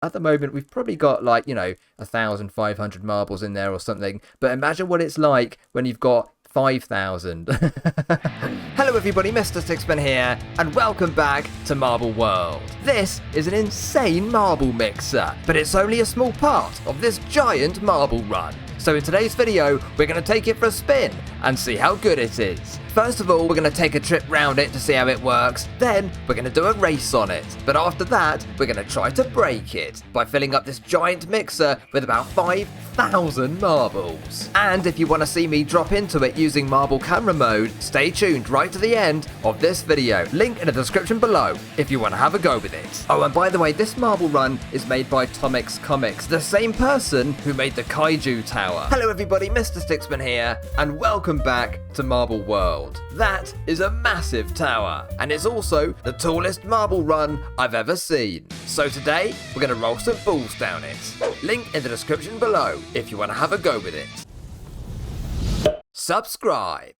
At the moment, we've probably got like, 1,500 marbles in there or something. But imagine what it's like when you've got 5,000. Hello everybody, Mr. Sixman here, and welcome back to Marble World. This is an insane marble mixer, but it's only a small part of this giant marble run. So in today's video, we're going to take it for a spin and see how good it is. First of all, we're going to take a trip round it to see how it works. Then, we're going to do a race on it. But after that, we're going to try to break it by filling up this giant mixer with about 5,000 marbles. And if you want to see me drop into it using marble camera mode, stay tuned right to the end of this video. Link in the description below if you want to have a go with it. Oh, and by the way, this marble run is made by Tomixcomics, the same person who made the Kaiju tower. Hello everybody, Mr. Sixman here, and welcome back to Marble World. That is a massive tower, and it's also the tallest marble run I've ever seen. So today, we're going to roll some balls down it. Link in the description below if you want to have a go with it. Subscribe.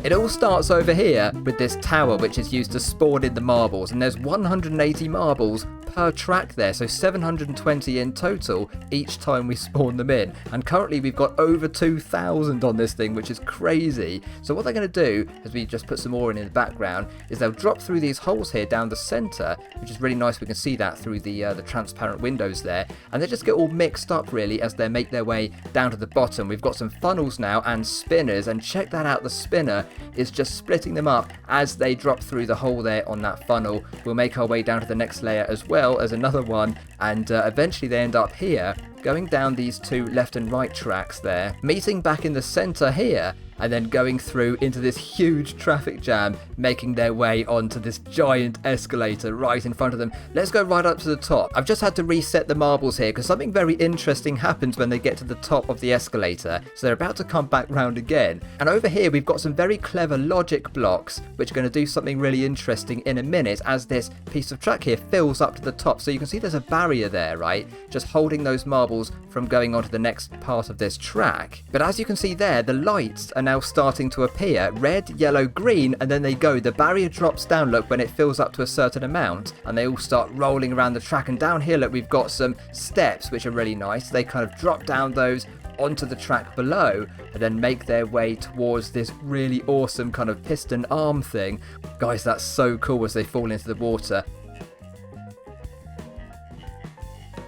It all starts over here with this tower which is used to spawn in the marbles, and there's 180 marbles per track there, so 720 in total each time we spawn them in, and currently we've got over 2,000 on this thing, which is crazy. So what they're going to do, as we just put some more in the background, is they'll drop through these holes here down the center, which is really nice. We can see that through the transparent windows there, and they just get all mixed up really as they make their way down to the bottom. We've got some funnels now and spinners, and check that out, the spinner is just splitting them up as they drop through the hole there on that funnel. We'll make our way down to the next layer as well as another one, and eventually they end up here, going down these two left and right tracks there, meeting back in the center here, and then going through into this huge traffic jam, making their way onto this giant escalator right in front of them. Let's go right up to the top. I've just had to reset the marbles here because something very interesting happens when they get to the top of the escalator. So they're about to come back round again. And over here we've got some very clever logic blocks which are going to do something really interesting in a minute as this piece of track here fills up to the top. So you can see there's a barrier there, right? Just holding those marbles from going on to the next part of this track. But as you can see there, the lights are now starting to appear, red, yellow, green, and then they go. The barrier drops down, look, when it fills up to a certain amount, and they all start rolling around the track. And down here, look, we've got some steps which are really nice. They kind of drop down those onto the track below and then make their way towards this really awesome kind of piston arm thing. Guys, that's so cool as they fall into the water.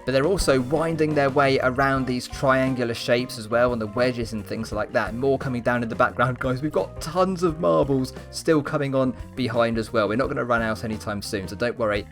But they're also winding their way around these triangular shapes as well, and the wedges and things like that. More coming down in the background, guys. We've got tons of marbles still coming on behind as well. We're not going to run out anytime soon, so don't worry.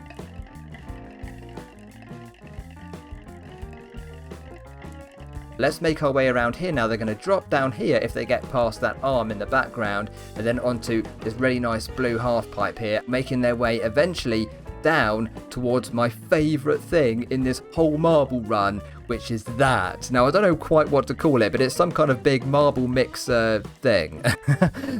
Let's make our way around here now. They're going to drop down here if they get past that arm in the background, and then onto this really nice blue half pipe here, making their way eventually down towards my favourite thing in this whole marble run, which is that. Now, I don't know quite what to call it, but it's some kind of big marble mixer thing.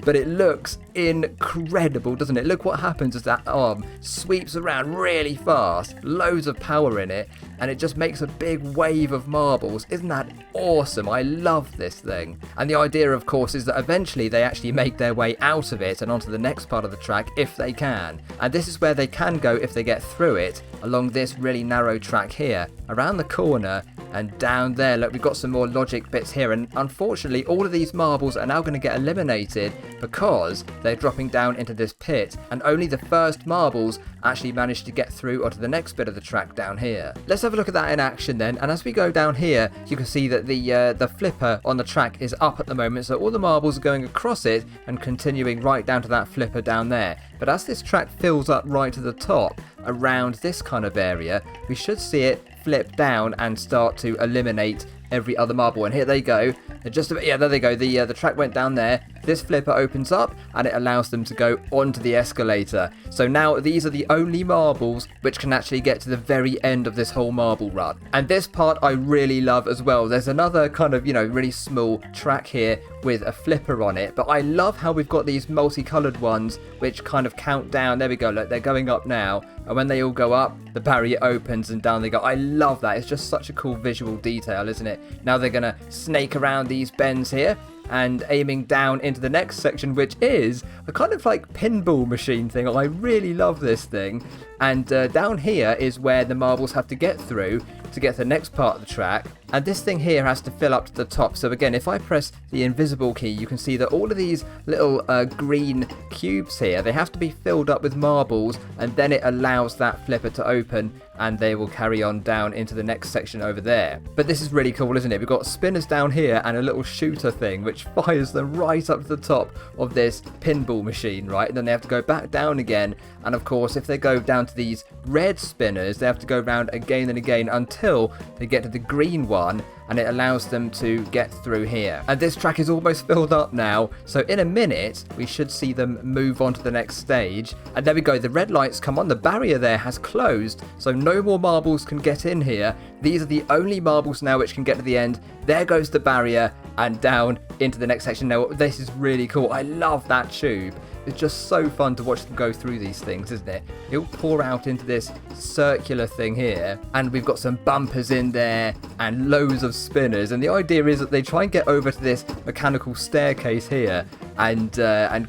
But it looks incredible, doesn't it? Look what happens as that arm sweeps around really fast, loads of power in it, and it just makes a big wave of marbles. Isn't that awesome? I love this thing. And the idea, of course, is that eventually they actually make their way out of it and onto the next part of the track if they can. And this is where they can go if they get through it, along this really narrow track here, around the corner, and down there. Look, we've got some more logic bits here, and unfortunately all of these marbles are now going to get eliminated because they're dropping down into this pit, and only the first marbles actually managed to get through onto the next bit of the track down here. Let's have a look at that in action then, and as we go down here you can see that the flipper on the track is up at the moment, so all the marbles are going across it and continuing right down to that flipper down there. But as this track fills up right to the top around this kind of area, we should see it flip down and start to eliminate every other marble. And here they go. Yeah, there they go. The track went down there. This flipper opens up and it allows them to go onto the escalator. So now these are the only marbles which can actually get to the very end of this whole marble run. And this part I really love as well. There's another kind of, really small track here with a flipper on it, but I love how we've got these multicolored ones which kind of count down. There we go, look, they're going up now, and when they all go up, the barrier opens and down they go. I love that. It's just such a cool visual detail, isn't it? Now they're gonna snake around these bends here, and aiming down into the next section, which is a kind of like pinball machine thing. I really love this thing. And down here is where the marbles have to get through to get to the next part of the track. And this thing here has to fill up to the top. So again, if I press the invisible key, you can see that all of these little green cubes here, they have to be filled up with marbles, and then it allows that flipper to open, and they will carry on down into the next section over there. But this is really cool, isn't it? We've got spinners down here and a little shooter thing which fires them right up to the top of this pinball machine, right? And then they have to go back down again. And of course, if they go down to these red spinners, they have to go around again and again until they get to the green one, and it allows them to get through here. And this track is almost filled up now, so in a minute we should see them move on to the next stage. And there we go, the red lights come on, the barrier there has closed, so no more marbles can get in here. These are the only marbles now which can get to the end. There goes the barrier, and down into the next section. Now this is really cool, I love that tube. It's just so fun to watch them go through these things, isn't it? It'll pour out into this circular thing here, and we've got some bumpers in there and loads of spinners. And the idea is that they try and get over to this mechanical staircase here and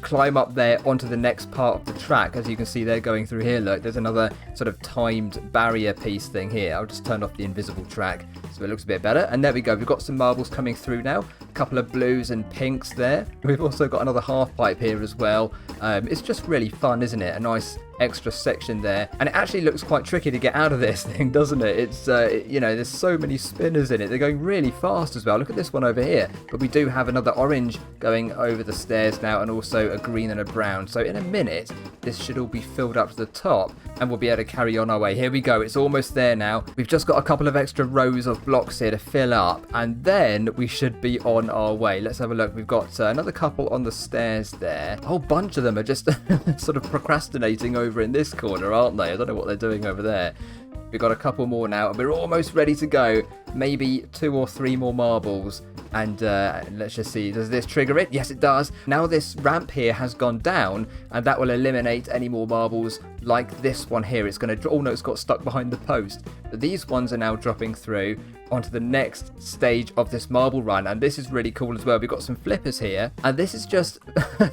climb up there onto the next part of the track. As you can see, they're going through here. Look, there's another sort of timed barrier piece thing here. I'll just turn off the invisible track so it looks a bit better. And there we go. We've got some marbles coming through now. A couple of blues and pinks there. We've also got another half pipe here as well. It's just really fun, isn't it? A nice extra section there, and it actually looks quite tricky to get out of this thing, doesn't it? It's you know, there's so many spinners in it. They're going really fast as well. Look at this one over here. But we do have another orange going over the stairs now, and also a green and a brown. So in a minute this should all be filled up to the top, and we'll be able to carry on our way. Here we go, it's almost there now. We've just got a couple of extra rows of blocks here to fill up, and then we should be on our way. Let's have a look. We've got another couple on the stairs there. A whole bunch of them are just sort of procrastinating over in this corner, aren't they? I don't know what they're doing over there. We've got a couple more now, and we're almost ready to go. Maybe 2 or 3 more marbles, and let's just see, does this trigger it? Yes, it does. Now this ramp here has gone down, and that will eliminate any more marbles like this one here. It's going to, oh no, it's got stuck behind the post. But these ones are now dropping through onto the next stage of this marble run, and this is really cool as well. We've got some flippers here, and this is just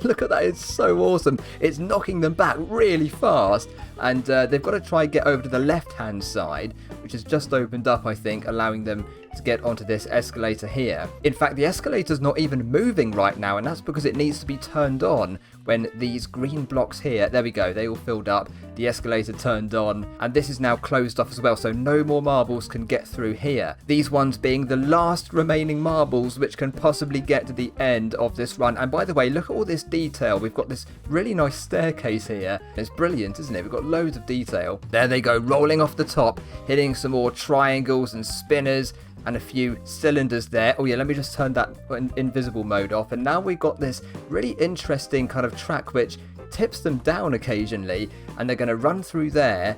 look at that, it's so awesome. It's knocking them back really fast, and they've got to try and get over to the left hand side, which has just opened up, I think, allowing them to get onto this escalator here. In fact, the escalator's not even moving right now, and that's because it needs to be turned on when these green blocks here, there we go, they all filled up, the escalator turned on, and this is now closed off as well, so no more marbles can get through here. These ones being the last remaining marbles which can possibly get to the end of this run. And by the way, look at all this detail. We've got this really nice staircase here. It's brilliant, isn't it? We've got loads of detail. There they go, rolling off the top, hitting some more triangles and spinners, and a few cylinders there. Oh yeah, let me just turn that invisible mode off, and now we've got this really interesting kind of track which tips them down occasionally, and they're going to run through there.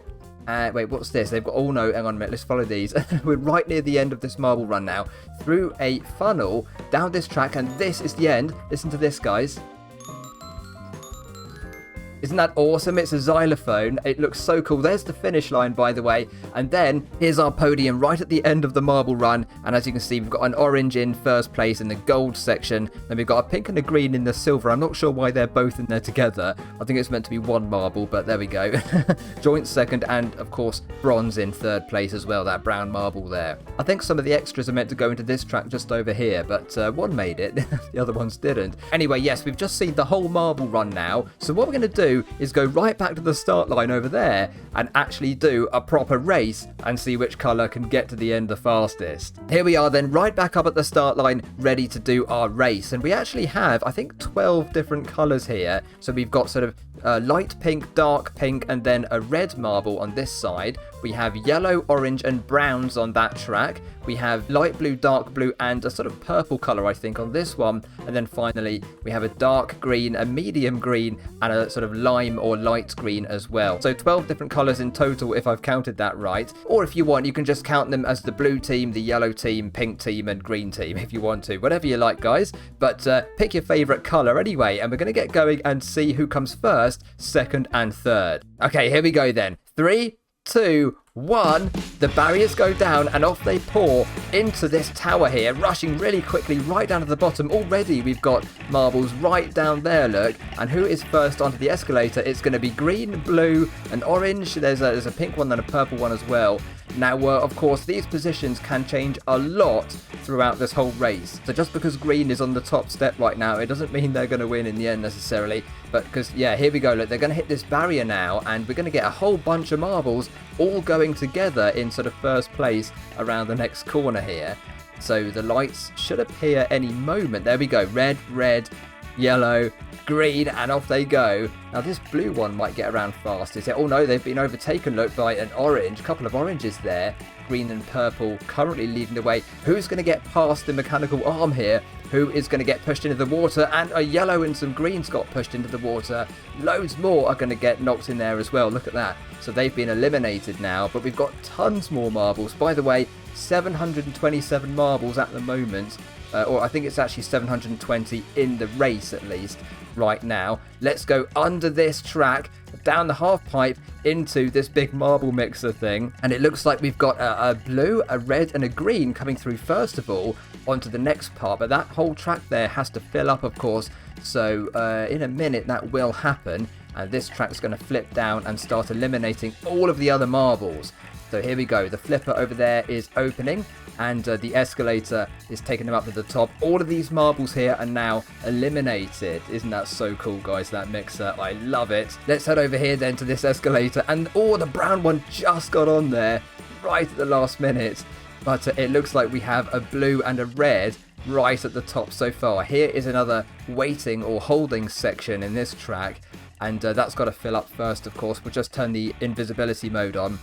Wait, what's this? They've got, oh no, hang on a minute, let's follow these. We're right near the end of this marble run now, through a funnel down this track, and this is the end. Listen to this, guys. Isn't that awesome? It's a xylophone. It looks so cool. There's the finish line, by the way. And then here's our podium right at the end of the marble run. And as you can see, we've got an orange in first place in the gold section. Then we've got a pink and a green in the silver. I'm not sure why they're both in there together. I think it's meant to be one marble, but there we go. Joint second, and of course, bronze in third place as well, that brown marble there. I think some of the extras are meant to go into this track just over here, but one made it. The other ones didn't. Anyway, yes, we've just seen the whole marble run now. So what we're going to do is go right back to the start line over there and actually do a proper race and see which colour can get to the end the fastest. Here we are then, right back up at the start line, ready to do our race. And we actually have, I think, 12 different colours here. So we've got sort of light pink, dark pink, and then a red marble on this side. We have yellow, orange, and browns on that track. We have light blue, dark blue, and a sort of purple colour, I think, on this one. And then finally, we have a dark green, a medium green, and a sort of lime or light green as well. So 12 different colours in total, if I've counted that right. Or if you want, you can just count them as the blue team, the yellow team, pink team, and green team, if you want to. Whatever you like, guys. But pick your favourite colour anyway, and we're going to get going and see who comes first, second, and third. Okay, here we go then. 3, 2, 1. The barriers go down and off they pour into this tower here, rushing really quickly right down to the bottom. Already we've got marbles right down there, look. And who is first onto the escalator? It's going to be green, blue, and orange. There's a pink one and a purple one as well. Now, of course, these positions can change a lot throughout this whole race. So just because green is on the top step right now, it doesn't mean they're going to win in the end necessarily. But because, yeah, here we go. Look, they're going to hit this barrier now, and we're going to get a whole bunch of marbles all going together in sort of first place around the next corner here. So the lights should appear any moment. There we go. Red, red, yellow, green, and off they go. Now this blue one might get around fast, is it? Oh no, they've been overtaken, look, by an orange. A couple of oranges there. Green and purple currently leading the way. Who's going to get past the mechanical arm here? Who is going to get pushed into the water? And a yellow and some greens got pushed into the water. Loads more are going to get knocked in there as well. Look at that. So they've been eliminated now, but we've got tons more marbles. By the way, 727 marbles at the moment. Or I think it's actually 720 in the race at least right now. Let's go under this track, down the half pipe into this big marble mixer thing. And it looks like we've got a blue, a red and a green coming through first of all onto the next part. But that whole track there has to fill up, of course. So in a minute that will happen. And this track's going to flip down and start eliminating all of the other marbles. So here we go. The flipper over there is opening. And the escalator is taking them up to the top. All of these marbles here are now eliminated. Isn't that so cool, guys, that mixer? I love it. Let's head over here then to this escalator. And the brown one just got on there right at the last minute. But it looks like we have a blue and a red right at the top so far. Here is another waiting or holding section in this track. And that's got to fill up first, of course. We'll just turn the invisibility mode on.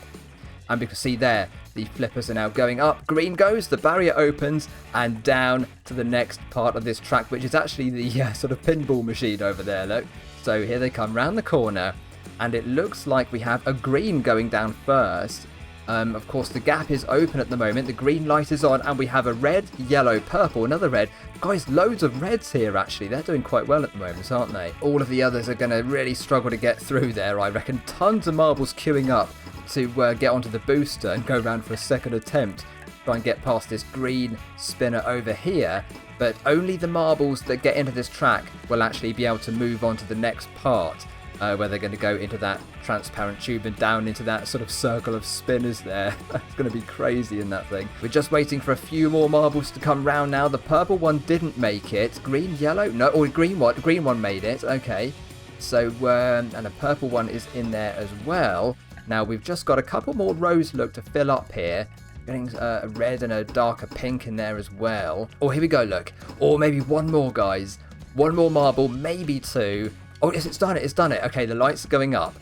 And we can see there, the flippers are now going up. Green goes, the barrier opens, and down to the next part of this track, which is actually the sort of pinball machine over there, look. So here they come round the corner, and it looks like we have a green going down first. Of course, the gap is open at the moment. The green light is on, and we have a red, yellow, purple, another red. Guys, loads of reds here, actually. They're doing quite well at the moment, aren't they? All of the others are going to really struggle to get through there, I reckon. Tons of marbles queuing up to get onto the booster and go around for a second attempt. Try and get past this green spinner over here. But only the marbles that get into this track will actually be able to move on to the next part. Where they're going to go into that transparent tube and down into that sort of circle of spinners there. It's going to be crazy in that thing. We're just waiting for a few more marbles to come round now. The purple one didn't make it. Green, yellow? No, or green one. Green one made it. Okay. So, and a purple one is in there as well. Now, we've just got a couple more rows, look, to fill up here. Getting a red and a darker pink in there as well. Oh, here we go, look. Or maybe one more, guys. One more marble, maybe two. Oh, yes, it's done it. It's done it. Okay, the light's going up.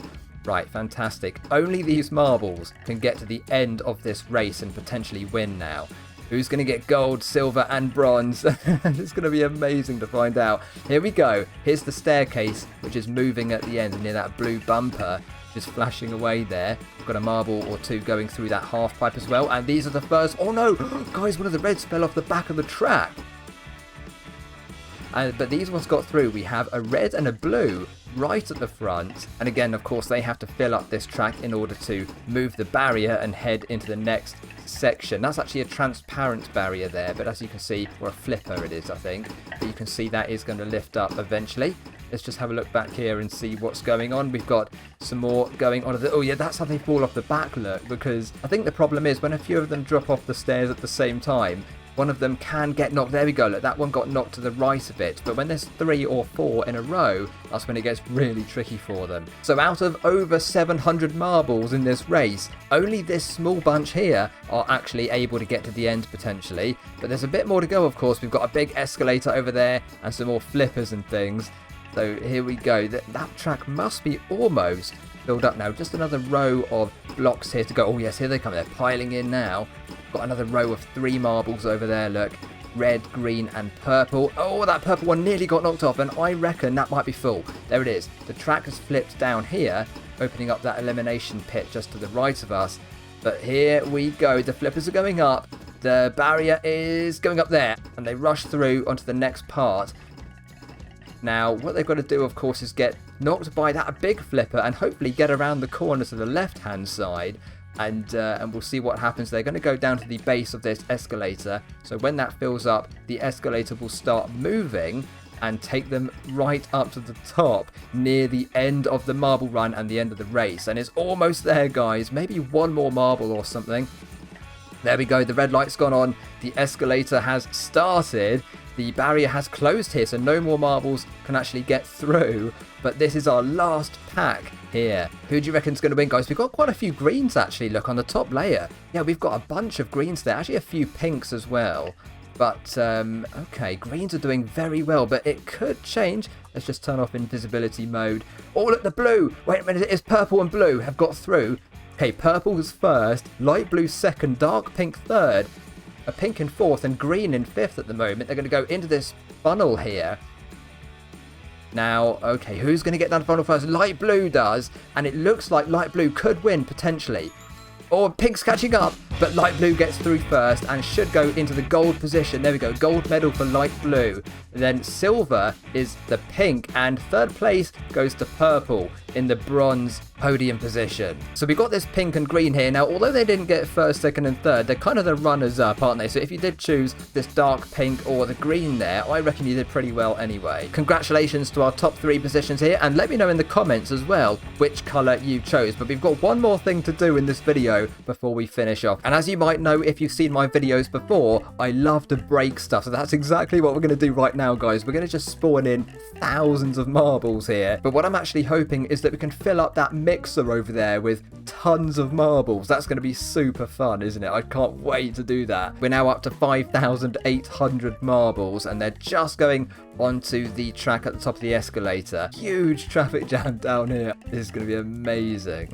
Right, fantastic. Only these marbles can get to the end of this race and potentially win now. Who's going to get gold, silver, and bronze? It's going to be amazing to find out. Here we go. Here's the staircase, which is moving at the end near that blue bumper. Just flashing away there. We've got a marble or two going through that half pipe as well. And these are the first... Oh, no! Guys, one of the reds fell off the back of the track. But these ones got through. We have a red and a blue right at the front. And again, of course, they have to fill up this track in order to move the barrier and head into the next section. That's actually a transparent barrier there. But as you can see, or a flipper it is, I think. But you can see that is going to lift up eventually. Let's just have a look back here and see what's going on. We've got some more going on. Oh, yeah, that's how they fall off the back, look. Because I think the problem is when a few of them drop off the stairs at the same time, one of them can get knocked. There we go. Look, that one got knocked to the right a bit. But when there's 3 or 4 in a row, that's when it gets really tricky for them. So out of over 700 marbles in this race, only this small bunch here are actually able to get to the end potentially. But there's a bit more to go, of course. We've got a big escalator over there and some more flippers and things. So here we go. That track must be almost filled up now. Just another row of blocks here to go. Oh, yes, here they come. They're piling in now. Got another row of 3 marbles over there, look. Red, green, and purple. Oh, that purple one nearly got knocked off, and I reckon that might be full. There it is. The track has flipped down here, opening up that elimination pit just to the right of us. But here we go. The flippers are going up. The barrier is going up there, and they rush through onto the next part. Now, what they've got to do, of course, is get knocked by that big flipper and hopefully get around the corner to the left-hand side. and we'll see what happens. They're going to go down to the base of this escalator. So when that fills up, the escalator will start moving and take them right up to the top near the end of the marble run and the end of the race. And it's almost there, guys. Maybe one more marble or something. There we go. The red light's gone on. The escalator has started. The barrier has closed here, so no more marbles can actually get through. But this is our last pack here. Who do you reckon's going to win, guys? We've got quite a few greens, actually. Look, on the top layer. Yeah, we've got a bunch of greens there. Actually, a few pinks as well. But, okay, greens are doing very well, but it could change. Let's just turn off invisibility mode. Oh, look, the blue. Wait a minute, it's purple and blue have got through. Okay, purple was first, light blue second, dark pink third, a pink in fourth, and green in fifth at the moment. They're going to go into this funnel here. Now, okay, who's going to get down the funnel first? Light blue does, and it looks like light blue could win, potentially. Or pink's catching up, but light blue gets through first and should go into the gold position. There we go, gold medal for light blue. Then silver is the pink, and third place goes to purple in the bronze podium position. So we've got this pink and green here. Now, although they didn't get first, second and third, they're kind of the runners up, aren't they? So if you did choose this dark pink or the green there, I reckon you did pretty well anyway. Congratulations to our top 3 positions here, and let me know in the comments as well which colour you chose. But we've got one more thing to do in this video before we finish off. And as you might know, if you've seen my videos before, I love to break stuff. So that's exactly what we're going to do right now, guys. We're going to just spawn in thousands of marbles here. But what I'm actually hoping is that we can fill up that mixer over there with tons of marbles. That's going to be super fun, isn't it? I can't wait to do that. We're now up to 5,800 marbles, and they're just going onto the track at the top of the escalator. Huge traffic jam down here. This is going to be amazing.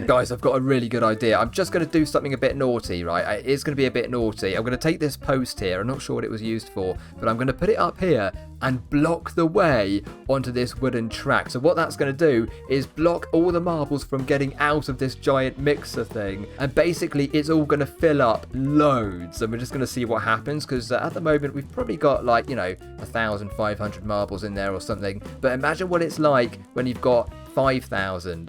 Guys, I've got a really good idea. I'm just going to do something a bit naughty, right? It is going to be a bit naughty. I'm going to take this post here. I'm not sure what it was used for, but I'm going to put it up here and block the way onto this wooden track. So what that's going to do is block all the marbles from getting out of this giant mixer thing, and basically it's all going to fill up loads, and we're just going to see what happens, because at the moment we've probably got, like, you know, 1,500 marbles in there or something. But imagine what it's like when you've got 5,000.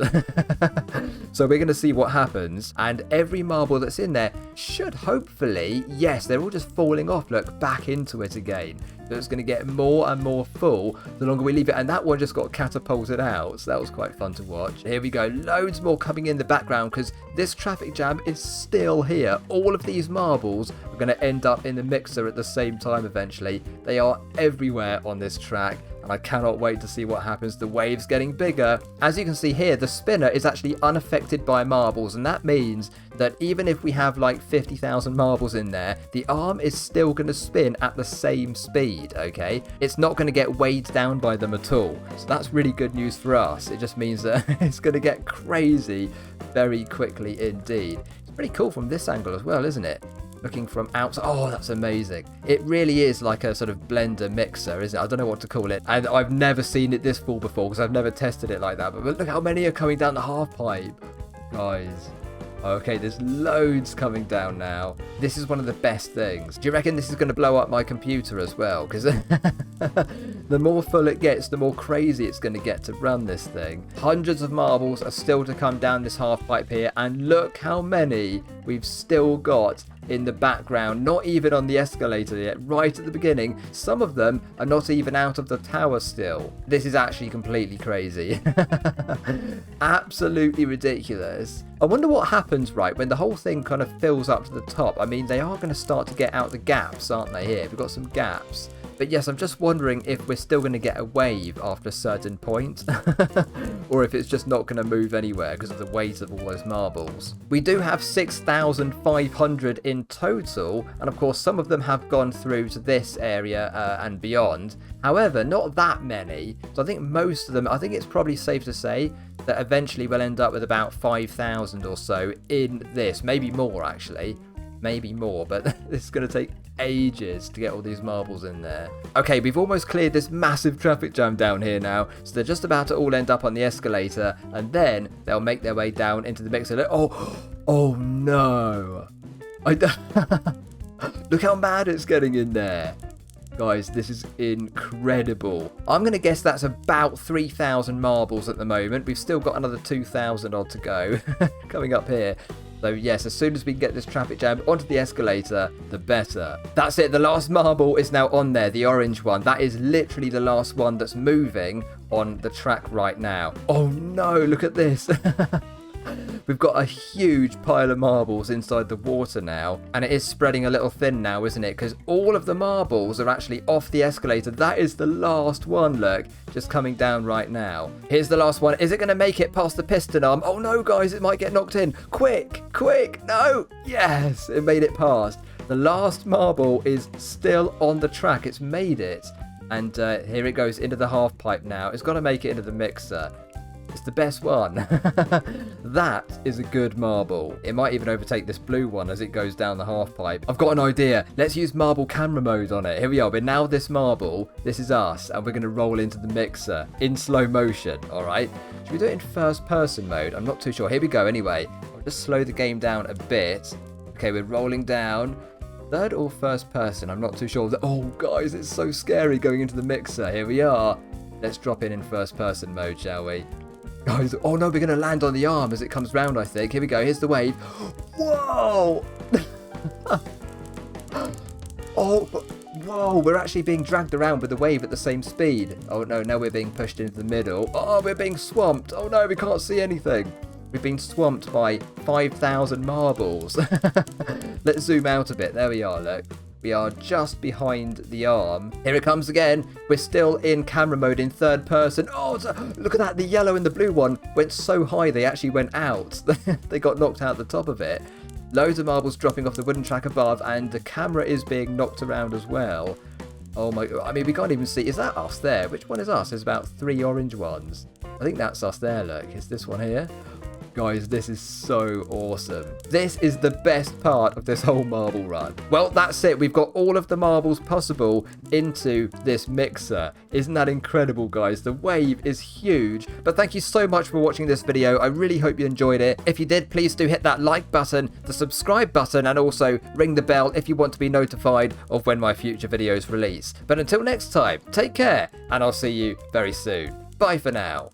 So we're going to see what happens, and every marble that's in there should hopefully, yes, they're all just falling off, look, back into it again. So it's going to get more and more full the longer we leave it, and that one just got catapulted out, so that was quite fun to watch. Here we go, loads more coming in the background, because this traffic jam is still here. All of these marbles are going to end up in the mixer at the same time eventually. They are everywhere on this track, and I cannot wait to see what happens. The wave's getting bigger. As you can see here, the spinner is actually unaffected by marbles, and that means that even if we have like 50,000 marbles in there, the arm is still going to spin at the same speed, okay? It's not going to get weighed down by them at all. So that's really good news for us. It just means that it's going to get crazy very quickly indeed. It's pretty cool from this angle as well, isn't it? Looking from outside. Oh, that's amazing. It really is like a sort of blender mixer, isn't it? I don't know what to call it. And I've never seen it this full before, because I've never tested it like that. But look how many are coming down the half pipe, guys. Okay, there's loads coming down now. This is one of the best things. Do you reckon this is going to blow up my computer as well? Because the more full it gets, the more crazy it's going to get to run this thing. Hundreds of marbles are still to come down this half pipe here, and look how many we've still got in the background, not even on the escalator yet, right at the beginning. Some of them are not even out of the tower still. This is actually completely crazy. Absolutely ridiculous. I wonder what happens, right, when the whole thing kind of fills up to the top. I mean, they are going to start to get out the gaps, aren't they, here? We've got some gaps. But yes, I'm just wondering if we're still going to get a wave after a certain point, or if it's just not going to move anywhere because of the weight of all those marbles. We do have 6,500 in total, and of course some of them have gone through to this area and beyond. However, not that many, so I think most of them, I think it's probably safe to say that eventually we'll end up with about 5,000 or so in this, maybe more actually. Maybe more, but this is going to take ages to get all these marbles in there. Okay, we've almost cleared this massive traffic jam down here now, so they're just about to all end up on the escalator, and then they'll make their way down into the mixer. Oh no! Look how mad it's getting in there. Guys, this is incredible. I'm going to guess that's about 3,000 marbles at the moment. We've still got another 2,000 odd to go coming up here. So yes, as soon as we can get this traffic jam onto the escalator, the better. That's it. The last marble is now on there, the orange one. That is literally the last one that's moving on the track right now. Oh no, look at this. We've got a huge pile of marbles inside the water now, and it is spreading a little thin now, isn't it? Because all of the marbles are actually off the escalator. That is the last one, look, just coming down right now. Here's the last one. Is it going to make it past the piston arm? Oh no, guys, it might get knocked in. Quick, quick, no. Yes, it made it past. The last marble is still on the track. It's made it. And here it goes into the half pipe now. It's got to make it into the mixer. It's the best one. That is a good marble. It might even overtake this blue one as it goes down the half pipe. I've got an idea. Let's use marble camera mode on it. Here we are. We're now this marble. This is us. And we're going to roll into the mixer in slow motion. All right. Should we do it in first person mode? I'm not too sure. Here we go anyway. I'll just slow the game down a bit. Okay, we're rolling down. Third or first person? I'm not too sure. Oh, guys, it's so scary going into the mixer. Here we are. Let's drop in first person mode, shall we? Guys, oh no, we're going to land on the arm as it comes round, I think. Here we go. Here's the wave. Whoa! Oh, whoa, we're actually being dragged around with the wave at the same speed. Oh no, now we're being pushed into the middle. Oh, we're being swamped. Oh no, we can't see anything. We've been swamped by 5,000 marbles. Let's zoom out a bit. There we are, look. We are just behind the arm. Here it comes again. We're still in camera mode in third person. Oh, look at that. The yellow and the blue one went so high they actually went out. They got knocked out the top of it. Loads of marbles dropping off the wooden track above, and the camera is being knocked around as well. Oh my god. I mean, we can't even see. Is that us there? Which one is us? There's about 3 orange ones. I think that's us there, look. Is this one here? Guys, this is so awesome. This is the best part of this whole marble run. Well, that's it. We've got all of the marbles possible into this mixer. Isn't that incredible, guys? The wave is huge. But thank you so much for watching this video. I really hope you enjoyed it. If you did, please do hit that like button, the subscribe button, and also ring the bell if you want to be notified of when my future videos release. But until next time, take care, and I'll see you very soon. Bye for now.